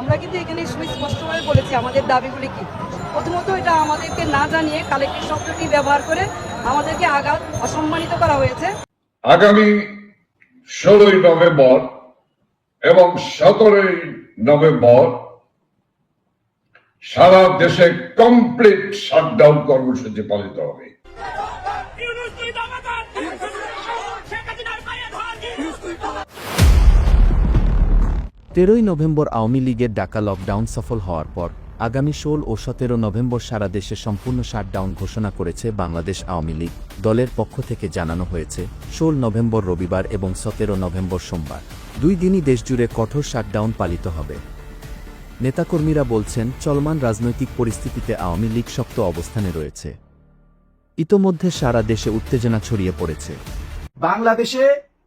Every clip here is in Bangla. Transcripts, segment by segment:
আমরা কিন্তু এখানে সুস্পষ্টভাবে বলেছি আমাদের দাবিগুলি কি। প্রথমত এটা আমাদেরকে না জানিয়ে কালেক্টিভ শব্দটি ব্যবহার করে আমাদেরকে আঘাত অসম্মানিত করা হয়েছে। আগামী 16ই নভেম্বর এবং 17ই নভেম্বর সারা দেশে কমপ্লিট শাটডাউন কর্মসূচি পালিত হবে। 13ই নভেম্বর আওয়ামী লীগের ডাকা লকডাউন সফল হওয়ার পর আগামী 16 ও 17 নভেম্বর সারা দেশে সম্পূর্ণ শাটডাউন ঘোষণা করেছে বাংলাদেশ আওয়ামী লীগ দলের পক্ষ থেকে। জানানো হয়েছে 16 নভেম্বর রবিবার এবং 17 নভেম্বর সোমবার 2 দিনই দেশজুড়ে কঠোর শাটডাউন পালিত হবে। নেতাকর্মীরা বলছেন, চলমান রাজনৈতিক পরিস্থিতিতে আওয়ামী লীগ শক্ত অবস্থানে রয়েছে। ইতোমধ্যে সারা দেশে উত্তেজনা ছড়িয়ে পড়েছে। বাংলাদেশে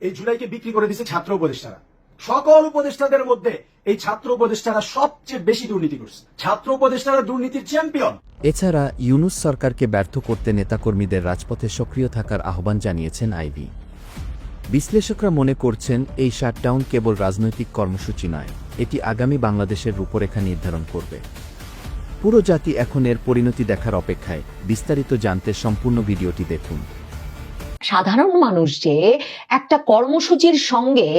এই জুলাইকে বিক্রি করে দিচ্ছে ছাত্র উপদেষ্টারা। সকল উপদেষ্টাদের মধ্যে এই ছাত্র উপদেষ্টারা সবচেয়ে বেশি দুর্নীতি করছে। ছাত্র উপদেষ্টারা দুর্নীতির চ্যাম্পিয়ন। এছাড়া ইউনূস সরকারকে ব্যর্থ করতে নেতাকর্মীদের রাজপথে সক্রিয় থাকার আহ্বান জানিয়েছেন আইভি। বিশ্লেষকরা মনে করছেন, এই শাটডাউন কেবল রাজনৈতিক কর্মসূচি নয়, এটি আগামী বাংলাদেশের রূপরেখা নির্ধারণ করবে। পুরো জাতি এখন এর পরিণতি দেখার অপেক্ষায়। বিস্তারিত জানতে সম্পূর্ণ ভিডিওটি দেখুন। সাধারণ মানুষ যে একটা কর্মসূচির সঙ্গে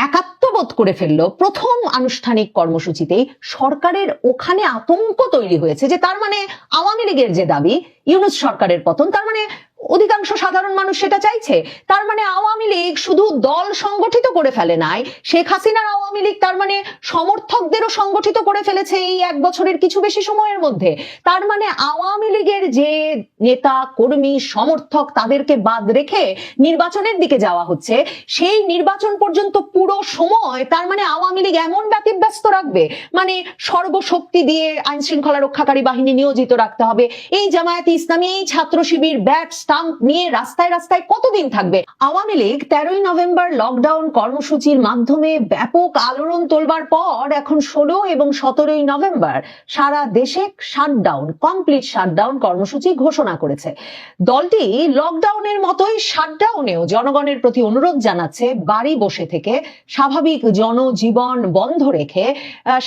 একাত্মবোধ করে ফেললো প্রথম আনুষ্ঠানিক কর্মসূচিতেই, সরকারের ওখানে আতঙ্ক তৈরি হয়েছে যে তার মানে আওয়ামী লীগের যে দাবি ইউনূস সরকারের পতন, তার মানে অধিকাংশ সাধারণ মানুষ সেটা চাইছে। তার মানে আওয়ামী লীগ শুধু দল সংগঠিত করে ফেলে নাই, শেখ হাসিনার আওয়ামী লীগ তার মানে সমর্থকদেরও সংগঠিত করে ফেলেছে এই 1 বছরের কিছু বেশি সময়ের মধ্যে। তার মানে আওয়ামী লীগের যে নেতা কর্মী সমর্থক তাদেরকে বাদ রেখে নির্বাচনের দিকে যাওয়া হচ্ছে, সেই নির্বাচন পর্যন্ত পুরো সময় তার মানে আওয়ামী লীগ এমন ব্যতিব্যস্ত রাখবে, মানে সর্বশক্তি দিয়ে আইন শৃঙ্খলা রক্ষাকারী বাহিনী নিয়োজিত রাখতে হবে। এই জামায়াতে ইসলামী, এই ছাত্র শিবির ব্যাট স্টাম্প নিয়ে রাস্তায় রাস্তায় কতদিন থাকবে? আওয়ামী লীগ 13ই নভেম্বর লকডাউন কর্মসূচির মাধ্যমে ব্যাপক আলোড়ন তোলবার পর এখন 16 এবং 17ই নভেম্বর সারা দেশে শাটডাউন, কমপ্লিট শাটডাউন কর্মসূচি ঘোষণা করেছে। দলটি লকডাউনের মতোই শাটডাউনেও জনগণের প্রতি অনুরোধ জানাচ্ছে বাড়ি বসে থেকে স্বাভাবিক জনজীবন বন্ধ রেখে,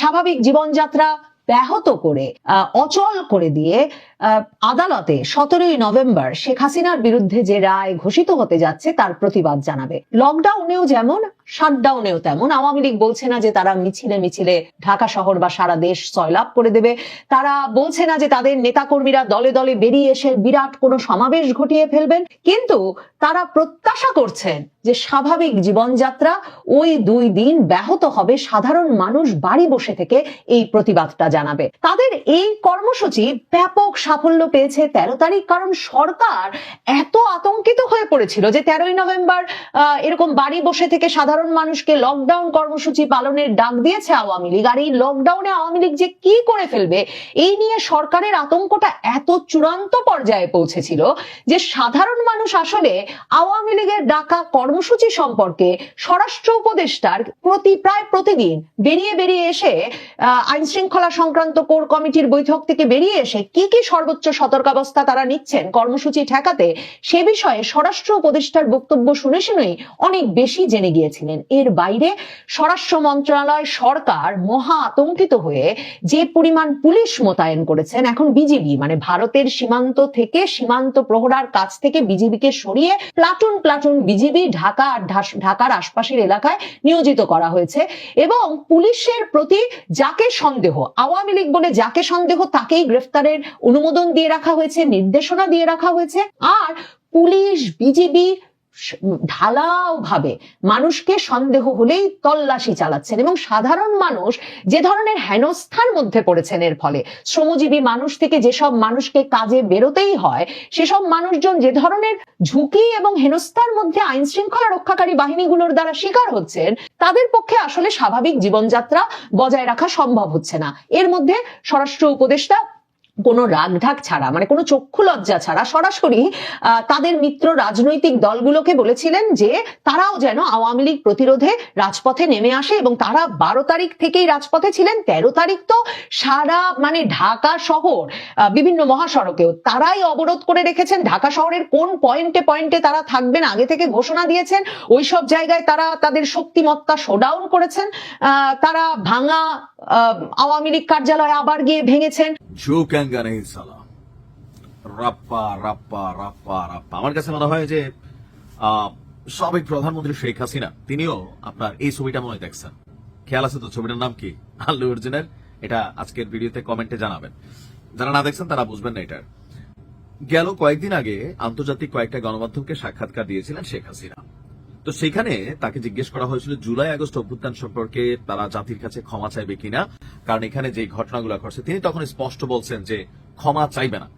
স্বাভাবিক জীবনযাত্রা ব্যাহত করে, অচল করে দিয়ে আদালতে 17ই নভেম্বর শেখ হাসিনার বিরুদ্ধে যে রায় ঘোষিত হতে যাচ্ছে তার প্রতিবাদ জানাবে। লকডাউনেও যেমন শাটডাউনেও তেমন। আওয়ামী লীগ বলছে না যে তারা মিছিলে মিছিলে ঢাকা শহর বা সারা দেশ সয়লাব করে দেবে। তারা বলছে না যে তাদের নেতাকর্মীরা দলে দলে বেরিয়ে এসে বিরাট কোনো সমাবেশ ঘটিয়ে ফেলবেন। কিন্তু তারা প্রত্যাশা করছেন যে স্বাভাবিক জীবনযাত্রা ওই 2 দিন ব্যাহত হবে, সাধারণ মানুষ বাড়ি বসে থেকে এই প্রতিবাদটা জানাবে। তাদের এই কর্মসূচি ব্যাপক সাফল্য পেয়েছে 13 তারিখ, কারণ সরকার এত আতঙ্কিত হয়ে পড়েছিল যে 13ই নভেম্বর এরকম বাড়ি বসে থেকে সাধারণ মানুষকে লকডাউন কর্মসূচি পালনের ডাক দিয়েছে আওয়ামী লীগ। আর এই লকডাউনে আওয়ামী লীগ যে কি করে ফেলবে এই নিয়ে সরকারের আতঙ্কটা এত চূড়ান্ত পর্যায়ে পৌঁছেছিল যে সাধারণ মানুষ আসলে আওয়ামী লীগের ডাকা কর্মসূচি সম্পর্কে স্বরাষ্ট্র উপদেষ্টার প্রায় প্রতিদিন বেরিয়ে এসে আইন শৃঙ্খলা সংক্রান্ত কোর কমিটির বৈঠক থেকে বেরিয়ে এসে কি কি সর্বোচ্চ সতর্কাবস্থা তারা নিচ্ছেন কর্মসূচি ঠেকাতে, সে বিষয়ে স্বরাষ্ট্র উপদেষ্টার বক্তব্য শুনেই অনেক বেশি জেনে গিয়েছিলেন। এর বাইরে স্বরাষ্ট্র মন্ত্রণালয়, সরকার মহা আতঙ্কিত হয়ে যে পরিমাণ পুলিশ মোতায়েন করেছেন, এখন বিজিবি মানে ভারতের সীমান্ত থেকে সীমান্ত প্রহরার কাছ থেকে বিজিবিকে সরিয়ে প্লাটুন প্লাটুন বিজিবি ঢাকা আর ঢাকার আশপাশের এলাকায় নিয়োজিত করা হয়েছে। এবং পুলিশের প্রতি যাকে সন্দেহ, আওয়ামী লীগ বলে যাকে সন্দেহ তাকেই গ্রেফতারের অনুমোদন দিয়ে রাখা হয়েছে, নির্দেশনা দিয়ে রাখা হয়েছে। আর পুলিশ বিজিবি ঢালাও ভাবে মানুষকে সন্দেহ হলেই তল্লাশি চালাচ্ছেন এবং সাধারণ মানুষ যে ধরনের হেনস্থার মধ্যে পড়েছেন এর ফলে, শ্রমজীবী মানুষ থেকে যেসব মানুষকে কাজে বেরোতেই হয় সেসব মানুষজন যে ধরনের ঝুঁকি এবং হেনস্থার মধ্যে আইন শৃঙ্খলা রক্ষাকারী বাহিনীগুলোর দ্বারা শিকার হচ্ছেন, তাদের পক্ষে আসলে স্বাভাবিক জীবনযাত্রা বজায় রাখা সম্ভব হচ্ছে না। এর মধ্যে স্বরাষ্ট্র উপদেষ্টা কোনো রাগঢাক ছাড়া, মানে কোনো চক্ষু লজ্জা ছাড়া সরাসরি তাদের মিত্র রাজনৈতিক দলগুলোকে বলেছিলেন যে তারাও যেন আওয়ামী লীগ প্রতিরোধে রাজপথে নেমে আসে, এবং তারা 12 তারিখ থেকেই রাজপথে ছিলেন। 13 তারিখ তো সারা মানে ঢাকা শহর বিভিন্ন মহাসড়কেও তারাই অবরোধ করে রেখেছেন। ঢাকা শহরের কোন পয়েন্টে পয়েন্টে তারা থাকবেন আগে থেকে ঘোষণা দিয়েছেন। ওই সব জায়গায় তারা তাদের শক্তিমত্তা শোডাউন করেছেন। তারা ভাঙা আওয়ামী লীগ কার্যালয় আবার গিয়ে ভেঙেছেন। ঝুঁকেঙ্গা নেই সালা, রাপ্পা রাপ্পা রাপ্পা রাপ্পা। আমার কাছে মনে হয় যে সাবেক প্রধানমন্ত্রী শেখ হাসিনা তিনিও আপনার এই ছবিটা মনে হয় দেখছেন। খেয়াল আছে তো ছবিটার নাম কি? আল্লু অর্জুনের। এটা আজকের ভিডিওতে কমেন্টে জানাবেন, যারা না দেখছেন তারা বুঝবেন না এটার। গেল কয়েকদিন আগে আন্তর্জাতিক কয়েকটা গণমাধ্যমকে সাক্ষাৎকার দিয়েছিলেন শেখ হাসিনা। তো সেখানে তাকে জিজ্ঞেস করা হয়েছিল জুলাই আগস্ট অভ্যুত্থান সম্পর্কে তারা জাতির কাছে ক্ষমা চাইবে কিনা, কারণ এখানে যে ঘটনাগুলো ঘটছে তিনি তখন স্পষ্ট বলছেন যে ক্ষমা চাইবে না।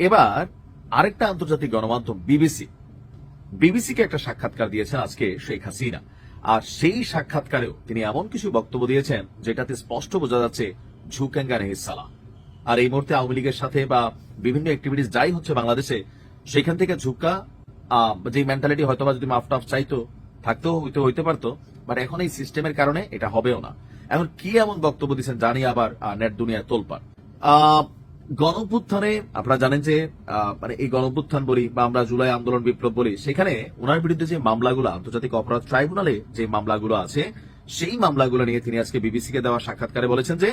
এবার আরেকটা আন্তর্জাতিক গণমাধ্যম বিবিসিকে একটা সাক্ষাৎকার দিয়েছেন আজকে শেখ হাসিনা, আর সেই সাক্ষাৎকারেও তিনি এমন কিছু বক্তব্য দিয়েছেন যেটাতে স্পষ্ট বোঝা যাচ্ছে ঝুঁকেঙ্গা নেই সালা। আর এই মুহূর্তে আওয়ামী লীগের সাথে বা বিভিন্ন অ্যাক্টিভিটিস যাই হচ্ছে বাংলাদেশে, সেখান থেকে ঝুঁকা যে মেন্টালিটি হয়তো বা যদি মাফ টাফ চাইতো থাকতেও হইতে পারতো, বাট এখন এই সিস্টেমের কারণে এটা হবেও না। এখন কি এমন বক্তব্য দিচ্ছেন জানি আবার নেট দুনিয়া তোলপাড়। গণঅভ্যুত্থানে আপনারা জানেন যে মানে এই গণঅভ্যুত্থান বলি বা আমরা জুলাই আন্দোলন বিপ্লব বলি, সেখানে ওনার বিরুদ্ধে যে মামলাগুলো আন্তর্জাতিক অপরাধ ট্রাইব্যুনালে যে মামলাগুলো আছে, সেই মামলাগুলো নিয়ে তিনি আজকে বিবিসিকে দেওয়া সাক্ষাৎকারে বলেছেন যে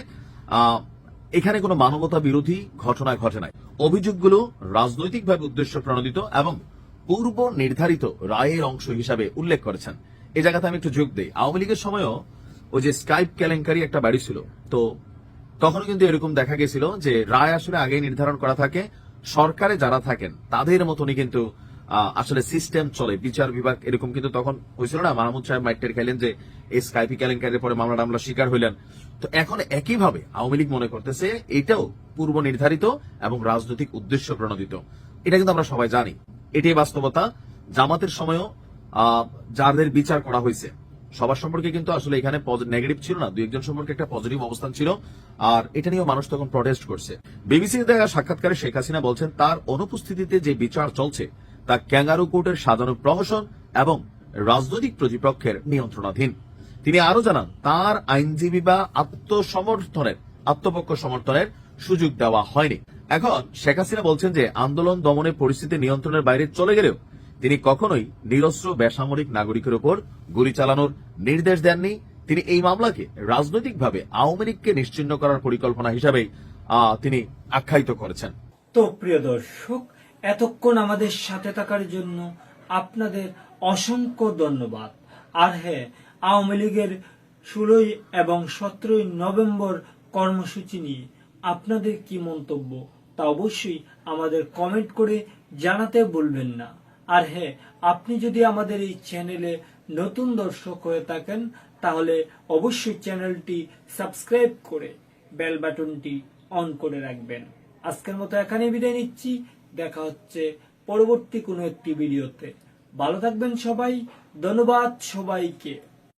এখানে কোনো মানবতা বিরোধী ঘটনা ঘটে নাই। অভিযোগগুলো রাজনৈতিকভাবে উদ্দেশ্য প্রণোদিত এবং পূর্ব নির্ধারিত রায়ের অংশ হিসাবে উল্লেখ করেছেন। এই জায়গাতে আমি একটু যোগ দেই, আওয়ামী লীগের সময়ও ওই যে স্কাইপ কেলেঙ্কারি একটা বাড়ি ছিল, তো তখনও কিন্তু এরকম দেখা গেছিল যে রায় আসলে আগে নির্ধারণ করা থাকে, সরকারে যারা থাকেন তাদের মতনই কিন্তু আসলে সিস্টেম চলে, বিচার বিভাগ এরকম কিন্তু তখন হয়েছিল না। মাহমুদ সাহেব মাইটের খাইলেন যে এই স্কাইপি কেলেঙ্কারির পরে মামলা শিকার হইলেন। তো এখন একইভাবে আওয়ামী লীগ মনে করতেছে এটাও পূর্ব নির্ধারিত এবং রাজনৈতিক উদ্দেশ্য প্রণোদিত। এটা কিন্তু আমরা সবাই জানি, এটাই বাস্তবতা। জামাতের সময়ও যাদের বিচার করা হয়েছে সবার সম্পর্কে কিন্তু আসলে এখানে নেগেটিভ ছিল না, 2-1 জন সম্পর্কে একটা পজিটিভ অবস্থান ছিল, আর এটা নিয়েও মানুষ তখন প্রটেস্ট করছে। বিবিসিতে দেওয়া সাক্ষাৎকারে শেখ হাসিনা বলছেন তার অনুপস্থিতিতে যে বিচার চলছে তা ক্যাঙ্গারু কোর্টের সাজানো প্রহসন এবং রাজনৈতিক প্রতিপক্ষের নিয়ন্ত্রণাধীন। তিনি আরো জানান তার আইনজীবী বা আত্মপক্ষ সমর্থনের সুযোগ দেওয়া হয়নি। এখন শেখ হাসিনা বলছেন যে আন্দোলন দমনের পরিস্থিতি নিয়ন্ত্রণের বাইরে চলে গেলেও তিনি কখনোই নিরস্ত্র বেসামরিক নাগরিকের উপর গুলি চালানোর নির্দেশ দেননি। তিনি এই মামলাকে রাজনৈতিকভাবে আওয়ামী লীগকে নিশ্চিহ্ন করার পরিকল্পনা হিসাবে তিনি আখ্যায়িত করেছেন। তো প্রিয় দর্শক, এতক্ষণ আমাদের সাথে থাকার জন্য আপনাদের অসংখ্য ধন্যবাদ। আর হ্যাঁ, আওয়ামী লীগের 16 এবং 17 নভেম্বর কর্মসূচি নিয়ে আপনাদের কি মন্তব্য তা অবশ্যই আমাদের কমেন্ট করে জানাতে ভুলবেন না। আর হ্যাঁ, আপনি যদি আমাদের এই চ্যানেলে নতুন দর্শক হয়ে থাকেন তাহলে অবশ্যই চ্যানেলটি সাবস্ক্রাইব করে বেল বাটনটি অন করে রাখবেন। আজকের মতো এখানেই বিদায় নিচ্ছি, দেখা হচ্ছে পরবর্তী কোনো একটি ভিডিওতে। ভালো থাকবেন সবাই, ধন্যবাদ সবাইকে।